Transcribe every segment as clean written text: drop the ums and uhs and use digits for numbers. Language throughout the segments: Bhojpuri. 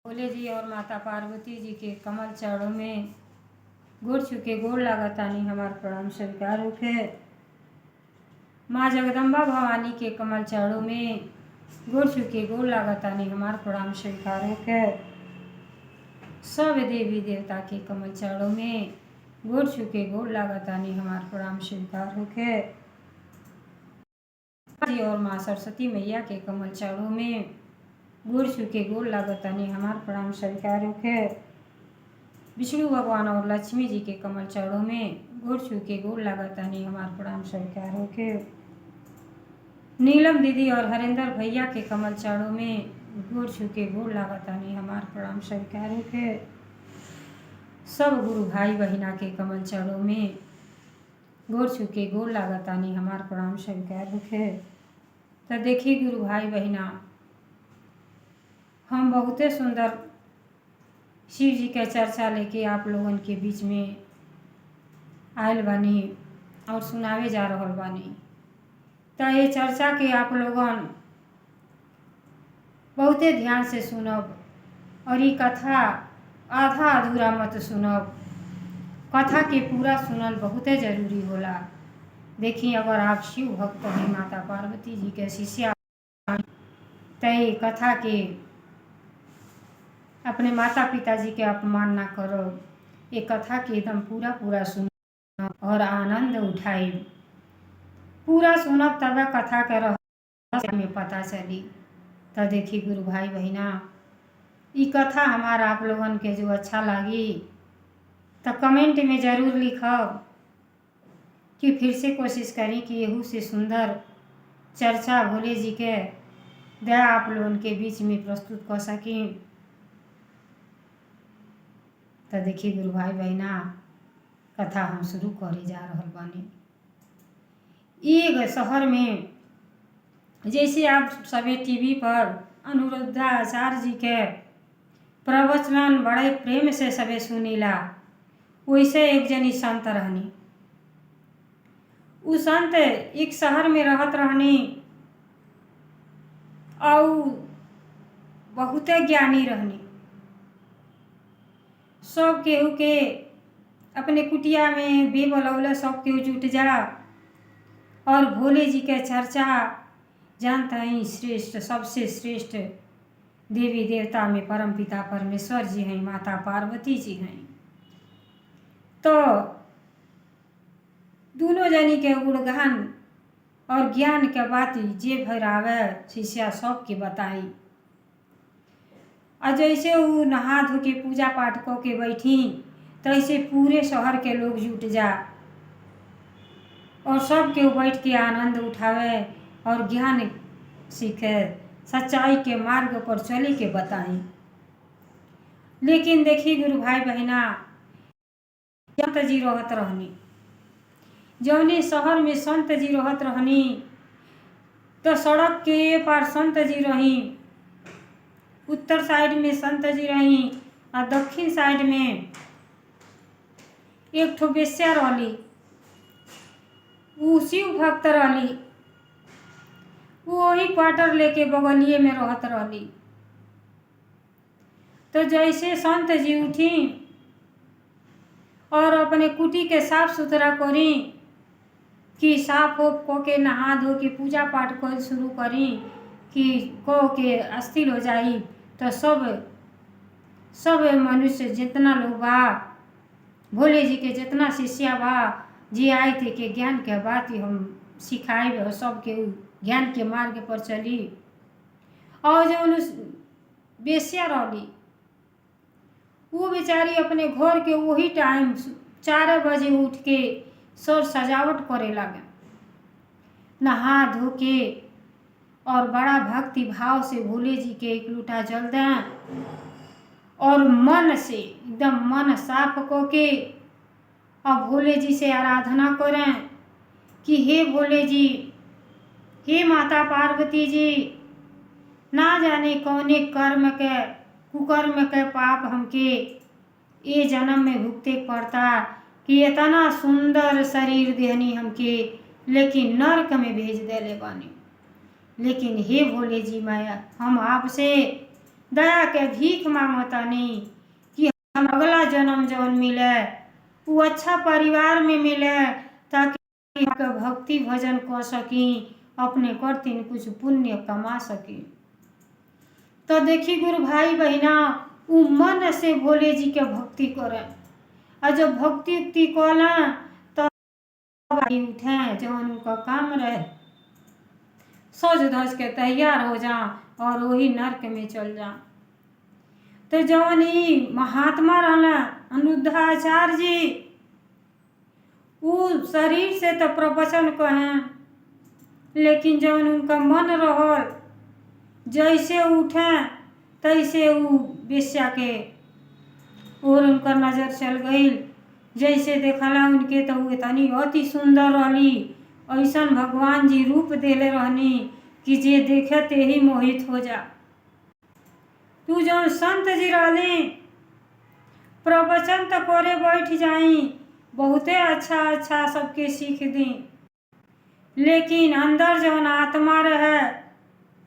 भोले जी और माता पार्वती जी के कमल चरणों में गोड़ छुके गोड़ लागतानी हमार प्रणाम स्वीकार होखे। माँ जगदम्बा भवानी के कमल चरणों में गोड़ छुके गोड़ लागतानी हमार प्रणाम स्वीकार होखे। सब देवी देवता के कमल चरणों में गोड़ छुके गोड़ लागतानी हमार प्रणाम स्वीकार होखे। जी और माँ सरस्वती मैया के कमल चरणों में गोड़ छुके गोड़ लागतानी हमार प्रणाम स्वीकार होखे। विष्णु भगवान और लक्ष्मी जी के कमल चरणों में गोड़ छुके गोड़ लागतानी हमार प्रणाम स्वीकार होखे। नीलम दीदी और हरेंद्र भैया के कमल चरणों में गोड़ छुके गोड़ लागतानी हमार प्रणाम स्वीकार होखे। सब गुरु भाई बहिना के कमल चरणों में गोड़ छुके गोड़ लागतानी हमार प्रणाम स्वीकार होखे। तो देखिए गुरु भाई बहिना, हम बहुते सुंदर शिव जी के चर्चा लेके आप लोगन के बीच में आयल बानी और सुनावे जा रहल बानी। तो ये चर्चा के आप लोगन बहुते ध्यान से सुनब और ये कथा आधा अधूरा मत सुनब। कथा के पूरा सुनल बहुते जरूरी होला। देखिए, अगर आप शिव भक्त हैं, माता पार्वती जी के शिष्या, तो ये कथा के अपने माता पिता जी के अपमान ना करो। ये कथा के एकदम पूरा सुनो और आनंद उठाई। पूरा सुनब तब कथा के रहस्य में पता चली। तो देखिए गुरु भाई बहिना, ये कथा हमारा आप लोगन के जो अच्छा लगी तो कमेंट में ज़रूर लिखब कि फिर से कोशिश करी कि यहू से सुंदर चर्चा भोले जी के दया आप लोगन के बीच में प्रस्तुत कर सकें। तो देखिए गुरु भाई बहिना, कथा हम शुरू करे जा रहल बानी। एक शहर में, जैसे आप सभी टीवी पर अनिरुद्धाचार्य जी के प्रवचन बड़े प्रेम से सभी सुनीला, वैसे एक जनी संत रहनी। उ संत एक शहर में रहत रहनी और बहुते ज्ञानी रहनी। सब केहू के अपने कुटिया में भी बोलौले, सब केहू जुट जा और भोले जी के चर्चा जानता ही श्रेष्ठ, सबसे श्रेष्ठ देवी देवता में परम पिता परमेश्वर जी हैं, माता पार्वती जी हैं। तो दोनों जनी के गुणगान और ज्ञान के बात जे भरावे शिष्या सब के बताई। और जैसे वो नहा धो के पूजा पाठ को के बैठी, तैसे पूरे शहर के लोग जुट जा और सब के बैठ के आनंद उठावे और ज्ञान सीखे, सच्चाई के मार्ग पर चले के बताई। लेकिन देखिए गुरु भाई बहिना, संत जी रहत रहनी। जौने शहर में संत जी रहत रहनी, तो सड़क के पार संत जी रही, उत्तर साइड में संत जी रही और दक्षिण साइड में एक ठो बेस्या रहली। वो शिव भक्त रहली। वो वही क्वार्टर लेके बगलिए में रहत रहली। तो जैसे संत जी उठी और अपने कुटी के साफ सुथरा करी कि साफ हो को के नहा धो के पूजा पाठ कर शुरू करी कि को के अस्थिर हो जाई, तो सब मनुष्य जितना लोग बा, भोले जी के जितना शिष्या बा, जी आए थे कि ज्ञान के बात ही हम सिखाए, सबके ज्ञान के मार्ग पर चली। और जो बेस्या रहली, वो बेचारी अपने घर के वही टाइम 4 बजे उठ के सर सजावट करे लगे, नहा धो के और बड़ा भक्ति भाव से भोले जी के एक लूटा जल दें और मन से एकदम मन साफ को के और भोले जी से आराधना करें कि हे भोले जी, हे माता पार्वती जी, ना जाने कौने कर्म के कुकर्म के पाप हमके ये जन्म में भुगते पड़ता कि इतना सुंदर शरीर देहनी हमके, लेकिन नरक में भेज देले बानी। लेकिन हे भोले जी, मैं हम आपसे दया के भीख मांगतानी कि हम अगला जन्म जौन मिले वो अच्छा परिवार में मिले, ताकि भक्ति भजन कर सकी, अपने करतीन कुछ पुण्य कमा सकी। तो देखी गुरु भाई बहना, उ मन से भोले जी के भक्ति करें, और जब भक्ति उक्ति करें तो उठे जौन उनका काम रहे, सज धज के तैयार हो जा और वही नरक में चल जा। तो जौन ही महात्मा रहना अनिरुद्धाचार्य जी, वो शरीर से तो प्रवचन कहें, लेकिन जौन उनका मन रहल, जैसे उठे तैसे वो वेश्या के और उनका नजर चल गई। जैसे देखला उनके तो वो इतनी अति सुंदर रहली, ऐसा भगवान जी रूप देले रहनी कि जे देखे ते ही मोहित हो जा। तू जो संत जी रहली प्रवचन तो करे बैठ जाई, बहुते अच्छा अच्छा सबके सीख दी, लेकिन अंदर जौन आत्मा रहे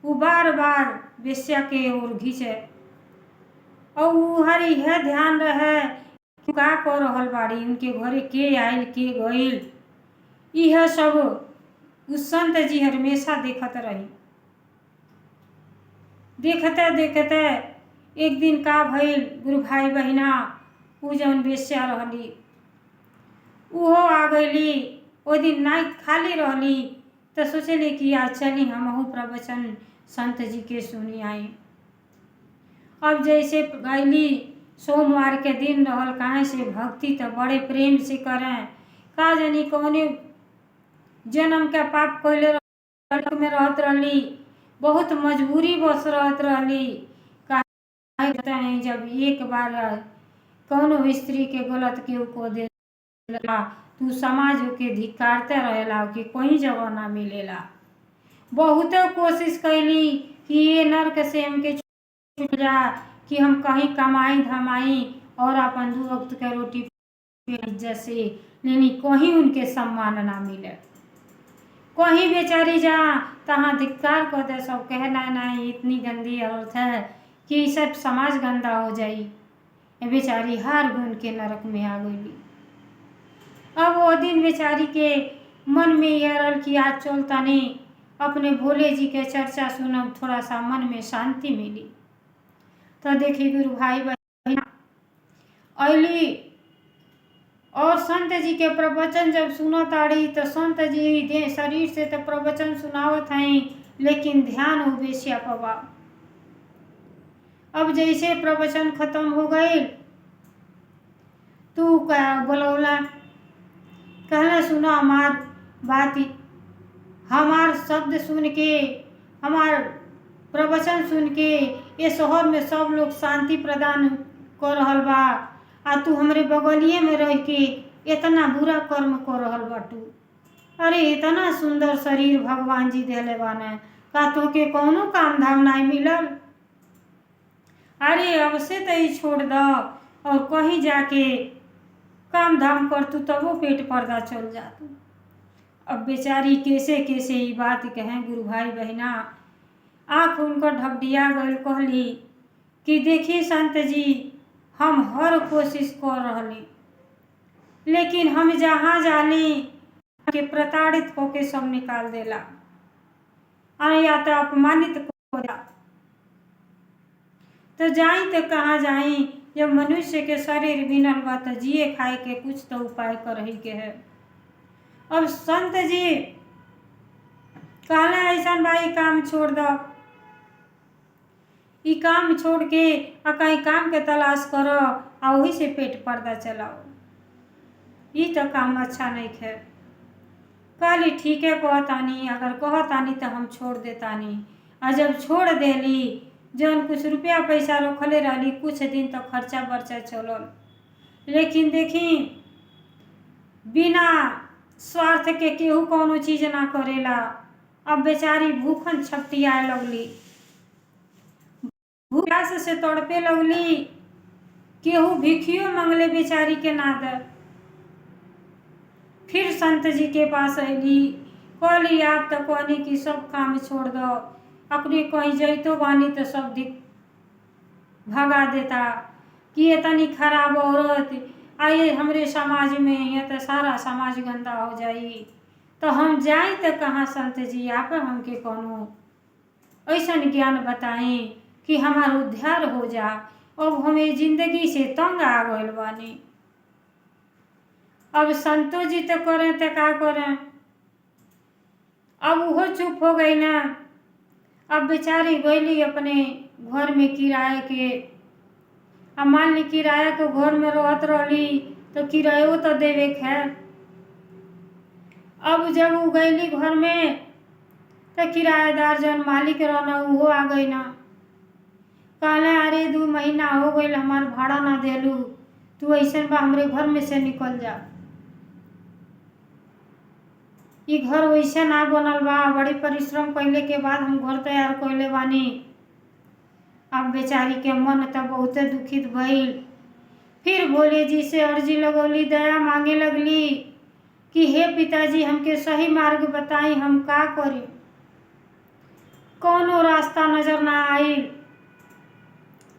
वो बार बार वेश्या के ओर घिंचे, और वो हर यह ध्यान रहे कि का कर रहल बाड़ी, उनके घरे के आयल के गईल, यह सब उस संत जी हमेशा देखत रही। देखते देखते एक दिन का भइल गुरु भाई बहिना, उ जौन वेश्या रहली उहो आ गईली। ओ दिन नाइट खाली रहली तो सोचली कि आज चली हमहू प्रवचन संत जी के सुनी आई। अब जैसे गईली, सोमवार के दिन रहल, काहे से भक्ति तो बड़े प्रेम से करें, का जानी कौने जन्म के पाप कैले में रहत रहली, बहुत मजबूरी बस रहत रहली। कहते हैं जब एक बार कौनो स्त्री के गलत केहू को दे तू समाज के धिक्कारते रहेला कि कोई जगह ना मिलेला। बहुत कोशिश कैली कि ये नरक से हमके छूट जा, कि हम कहीं कमाई धमाई और अपन 2 वक्त के रोटी इज्जत से, लेकिन कहीं उनके सम्मान ना मिले। कहीं बेचारी जा तहाँ धिक्कार कर दे, सब कहे नहीं इतनी गंदी औरत है कि सब समाज गंदा हो जाई। बेचारी हार गुन के नरक में आ गई। अब वो दिन बेचारी के मन में यह रहल कि आज चलता नहीं अपने भोले जी के चर्चा सुनब, थोड़ा सा मन में शांति मिली। तो देखी गुरु भाई बहन अली और संत जी के प्रवचन जब सुनत आड़ी, तो संत जी शरीर से तो प्रवचन सुनावत हैं, लेकिन ध्यान हो वेश्या पवा। अब जैसे प्रवचन खत्म हो गई, तू क्या बोलौला, कहला सुनो हमार बात, हमार शब्द सुन के, हमार प्रवचन सुन के ये शहर में सब लोग शांति प्रदान कर रहल बा, आ तू हमरे बगलिए में रह के इतना बुरा कर्म कर रहल बाटू। अरे इतना सुंदर शरीर भगवान जी देले बाने, का तो के कौनो काम धाम नहीं मिलल। अरे अब से तो ही छोड़ दो और कहीं जाके काम धाम कर तू, तब वो पेट पर्दा चल जा तू। अब बेचारी कैसे कैसे ये बात कहें गुरु भाई बहना, आँख उनका ढकडिया गई। कहली कि देखी संत जी, हम हर कोशिश कर रही, लेकिन हम जहाँ जाली के प्रताड़ित होके सब निकाल देला, या तो अपमानित हो जा। तो जाई तो कहाँ जाई, जब मनुष्य के शरीर बिनल बा तो जिए खाए के कुछ तो उपाय करही के है। अब संत जी कहले ऐसा भाई काम छोड़ दो, ई काम छोड़ के कहीं काम के तलाश करो, और वही से पेट पर्दा चलाओ, ये तो काम अच्छा नहीं है। कहली ठीक है कहतानी, अगर कहतानी तो हम छोड़ देतानी। और जब छोड़ देली, जौन कुछ रुपया पैसा रखले रहली, कुछ दिन तो खर्चा बर्चा चलल, लेकिन देखी बिना स्वार्थ के केहू कोनो चीज ना करेला। अब बेचारी भूखन छपटियाए लगली, प्यास से तड़पे लगली, केहू भिखियो मंगले बेचारी के ना दे। फिर संत जी के पास अली, कहली आप तो कहनी कि सब काम छोड़ दो, अपने कहीं जैतो बानी तो सब भगा देता कि ये तनी खराब औरत आइए हमरे समाज में, ये तो सारा समाज गंदा हो जाई। तो हम जाई तो कहाँ संत जी आप हमके कोनो ऐसा ज्ञान बताई कि हमार उद्धार हो जा। अब हमें जिंदगी से तंग आ गइल बानी। अब संतो जी तो करें तो का करें, अब वो चुप हो गई ना। अब बेचारी गईली अपने घर में किराए के। अब मान ली किराया के घर में रहत रही तो किरायो तो देवे के है। अब जब वो गईली घर में तो किराएदार जन मालिक रहना वो आ गई ना। कहले अरे 2 महीना हो गई हमार भाड़ा ना देलू, तू ऐसे बा हमरे घर में से निकल जा। ये घर वैसे ना बनल बा, बड़ी परिश्रम कैले के बाद हम घर तैयार कैले बानी। अब बेचारी के मन तो बहुत दुखित भइल। फिर भोले जी से अर्जी लगौली, दया मांगे लगली कि हे पिताजी हमके सही मार्ग बताई, हम का करी। कोनो रास्ता नजर ना आई।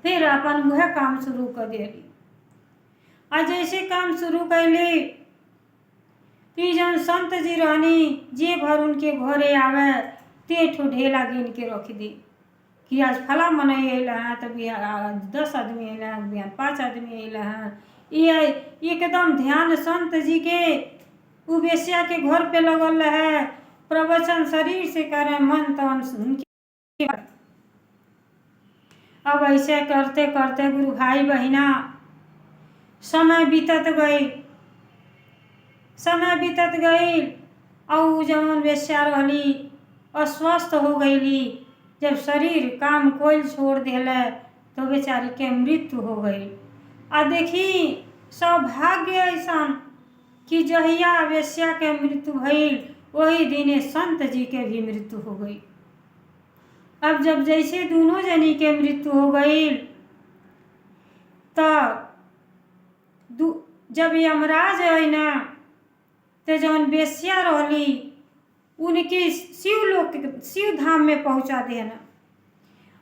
फिर अपन वह काम शुरू कर दिली। आज जैसे काम शुरू कैली ती जन संत जी रहनी जे भर उनके घरे आवे ते ठो ढेला गिन के रख दी कि आज फला मनई अल हैं, तो 10 आदमी अल हैं, 5 आदमी अल हैं। ये एकदम ध्यान संत जी के उबेसिया के घर पे लगल है। प्रवचन शरीर से करे, मन तन सुन के। अब ऐसे करते करते गुरु भाई बहिना समय बीतत गई और जवन बेस्या रहली अस्वस्थ हो गईली। जब शरीर काम कोई छोड़ देले तो बेचारी के मृत्यु हो गई। आ देखी सौभाग्य ऐसा कि जहिया वेश्या के मृत्यु भइल वही दिने संत जी के भी मृत्यु हो गई। अब जब जैसे दोनों जनी के मृत्यु हो गई तो जब यमराज है ना तो जौन बेस्या रहली उनकी शिव धाम में पहुंचा देना।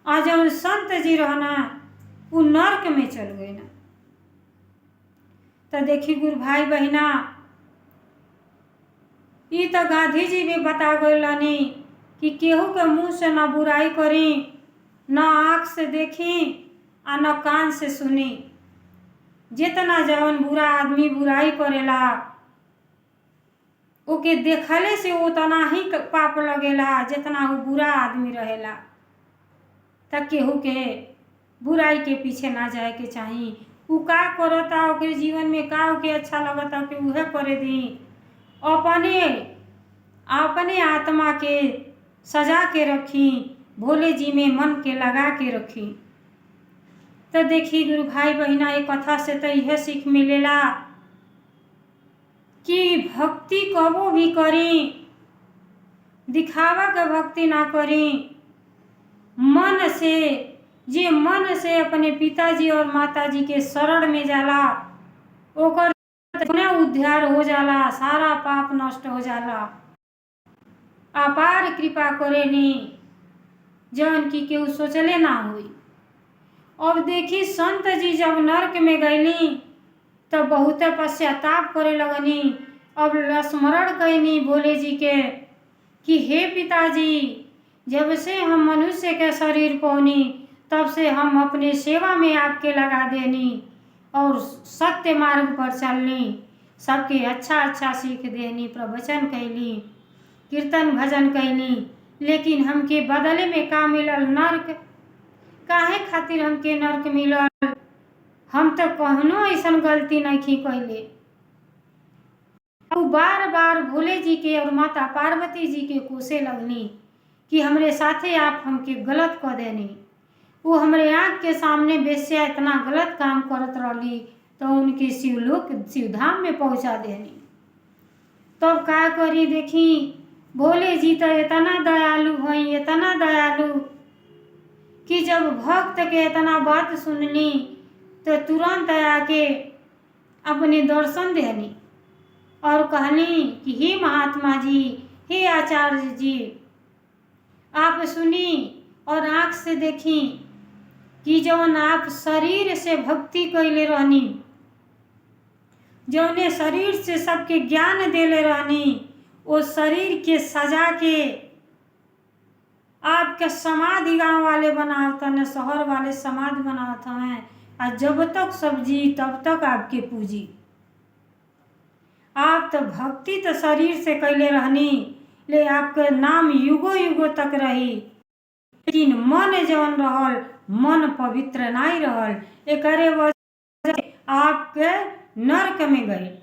आ जौन संत जी रहना वो नरक में चल गए ना। तो देखी गुरु भाई बहिना ये तो गांधी जी भी बता गए कि केहू के मुंह से ना बुराई करी, ना आँख से देखी आ न कान से सुनी। जितना जवन बुरा आदमी बुराई करेला ओके देखले से उतना ही पाप लगेला जितना वो बुरा आदमी रहेला। तक केहू के बुराई के पीछे ना जाए के चाहिए। वो का करता ओके जीवन में का ओके अच्छा लगता ओके उहे करे दी। अपने आत्मा के सजा के रखी, भोले जी में मन के लगा के रखी। तो देखी गुरु भाई बहिना एक कथा से तो यह सीख मिलेला कि भक्ति कबो भी करी दिखावा के भक्ति ना करी। मन से जे मन से अपने पिताजी और माताजी के शरण में जाला ओकर उद्धार हो जाला, सारा पाप नष्ट हो जाला। अपार कृपा करेनी जौन की केहू सोचले ना हुई। अब देखी संत जी जब नरक में गईली तो बहुत पश्चाताप करे लगनी। अब स्मरण कैनी भोले जी के कि हे पिताजी जब से हम मनुष्य के शरीर पौनी तब से हम अपने सेवा में आपके लगा देनी और सत्य मार्ग पर चलनी, सबके अच्छा सीख देनी, प्रवचन कैली, कीर्तन भजन कैली। लेकिन हमके बदले में का मिलल? नर्क। काहे खातिर हमके नर्क मिलल? हम तो कहनो ऐसन गलती नहीं कैले। बार बार भोले जी के और माता पार्वती जी के कोसे लगनी कि हमरे साथे आप हमके गलत कर देनी। वो हमरे आँख के सामने बेस्या इतना गलत काम करत रहली तो उनके शिवधाम में पहुंचा देनी। तब तो का करी? देखी भोले जी तो इतना दयालु हैं, इतना दयालु कि जब भक्त के इतना बात सुननी तो तुरंत आके अपने दर्शन देनी और कहनी कि हे महात्मा जी, हे आचार्य जी, आप सुनी और आँख से देखी कि जौन आप शरीर से भक्ति कैले रहनी, जौने शरीर से सबके ज्ञान देले रहनी, वो शरीर के सजा के आपके समाधि गांव वाले बनावत हैं, शहर वाले समाधि बनावत हैं। और जब तक सब जी तब तक आपके पूजी। आप तो भक्ति तो शरीर से कैले रहनी, ले आपके नाम युगो युगो तक रही, लेकिन मन जौन रहल, मन पवित्र नहीं रहल। एकरे वजह से आपके नरक में गए।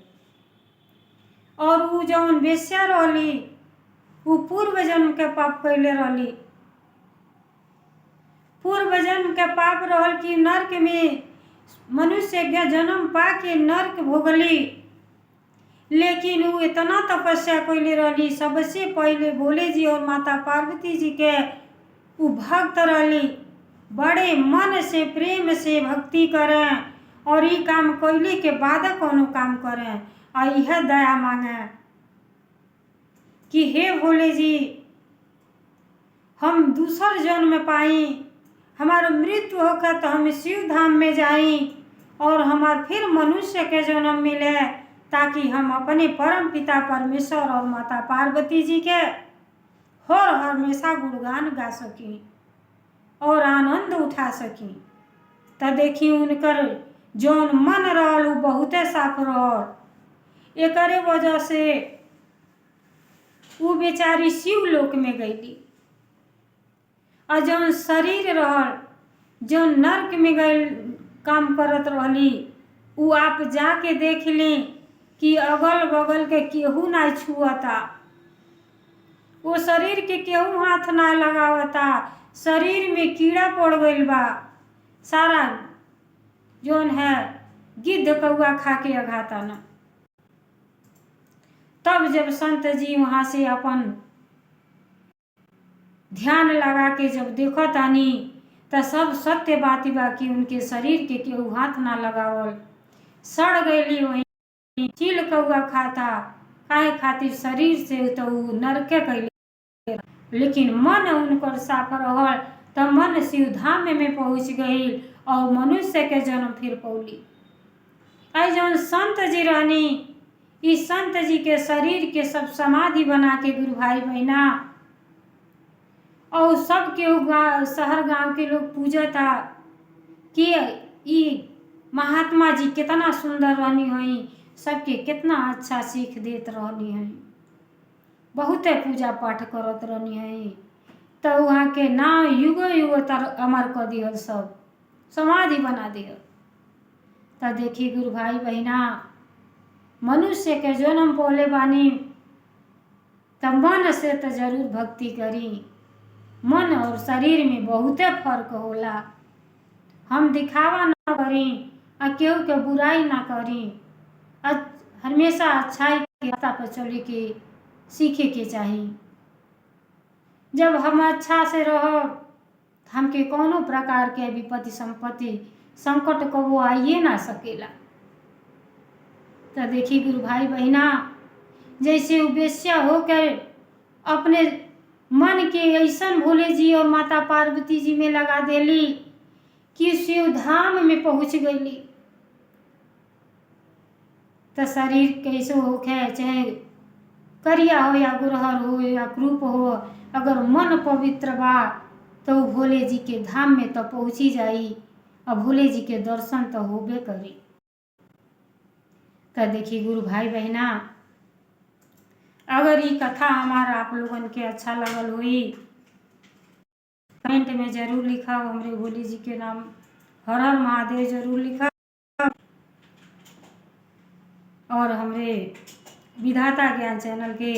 और वो जौन वेश्या रहली, वो पूर्व जन्म के पाप कैले रहली। पूर्व जन्म के पाप रहल कि नरक में मनुष्य के जन्म पा के नरक भोगली, लेकिन वो इतना तपस्या कैले रहली। सबसे पहले भोले जी और माता पार्वती जी के वो भक्त रहली, बड़े मन से प्रेम से भक्ति करें और ये काम कैले के बाद कोनो काम करें और यह दया मांगे कि हे भोले जी, हम दूसर जन्म पाई, हमारा मृत्यु होकर तो हम शिव धाम में जाई और हमार फिर मनुष्य के जन्म मिले, ताकि हम अपने परम पिता परमेश्वर और माता पार्वती जी के हर हमेशा गुणगान गा सकी और आनंद उठा सकी। तो देखी उनकर जौन मन रहल वो बहुते साफ रहल। एकरे वजह से वो बेचारी शिव लोक में गईली। और जौन शरीर रहल, जौन नरक में गई काम करत रहली, वो आप जाके देख ली कि अगल बगल के केहू ना छुअता, वो शरीर के केहू हाथ ना लगावता। शरीर में कीड़ा पड़ गईल बा, सारा जौन है गिद्ध कौआ खा के अघाता ना। तब जब संत जी वहां से अपन ध्यान लगा के जब देखो तानी, तो सब सत्य बात बा कि उनके शरीर के केहू हाथ ना लगावल, सड़ गईली वही चील कौआ खाता। काहे खातिर शरीर से तो नरके कैले, लेकिन मन उनकर साफ रहल, तो मन शिव धाम में पहुँच गई और मनुष्य के जन्म फिर पौली। आई जौन संत जी रहनी, इस संत जी के शरीर के सब समाधि बना के गुरु भाई बहना और सब के शहर गांव के लोग पूजता कि ये महात्मा जी कितना सुंदर रहनी हुई, सबके कितना अच्छा सीख देत रहनी है, बहुते पूजा पाठ करत रहनी है। तो वहाँ के नाम युगो युगो तर अमर कर दिहल, सब समाधि बना दिहल। तो देखी गुरु भाई बहना, मनुष्य के जन्म पोले बानी, तब मन से तो जरूर भक्ति करी। मन और शरीर में बहुते फर्क होला। हम दिखावा ना करी और केहू के बुराई ना करी, हमेशा अच्छाई के रास्ता पर चले के सीखे के चाहिए। जब हम अच्छा से रहो, हमके कोनो प्रकार के विपत्ति संपत्ति संकट कबो आइए ना सकेला। तो देखी गुरु भाई बहना, जैसे वेश्या होकर अपने मन के ऐसा भोले जी और माता पार्वती जी में लगा देली कि शिव धाम में पहुँच गईली। तो शरीर कैसे होखे, चाहे करिया हो या गुरहर हो या क्रूप हो, अगर मन पवित्र बा तो भोले जी के धाम में तो पहुँची जाई और भोले जी के दर्शन तो होबे करी। तो देखिए गुरु भाई बहना, अगर ये कथा हमारा आप लोगन के अच्छा लगल हुई, कमेंट में जरूर लिखा, हमरे भोले जी के नाम हर हर महादेव जरूर लिखा और हमरे विधाता ज्ञान चैनल के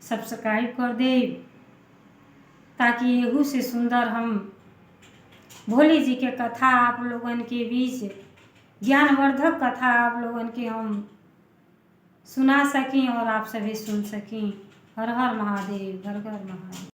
सब्सक्राइब कर दे, ताकि यहू से सुंदर हम भोले जी के कथा आप लोगन के बीच, ज्ञानवर्धक कथा आप लोगन के हम सुना सकें और आप सभी सुन सकें। हर हर महादेव, घर घर महादेव।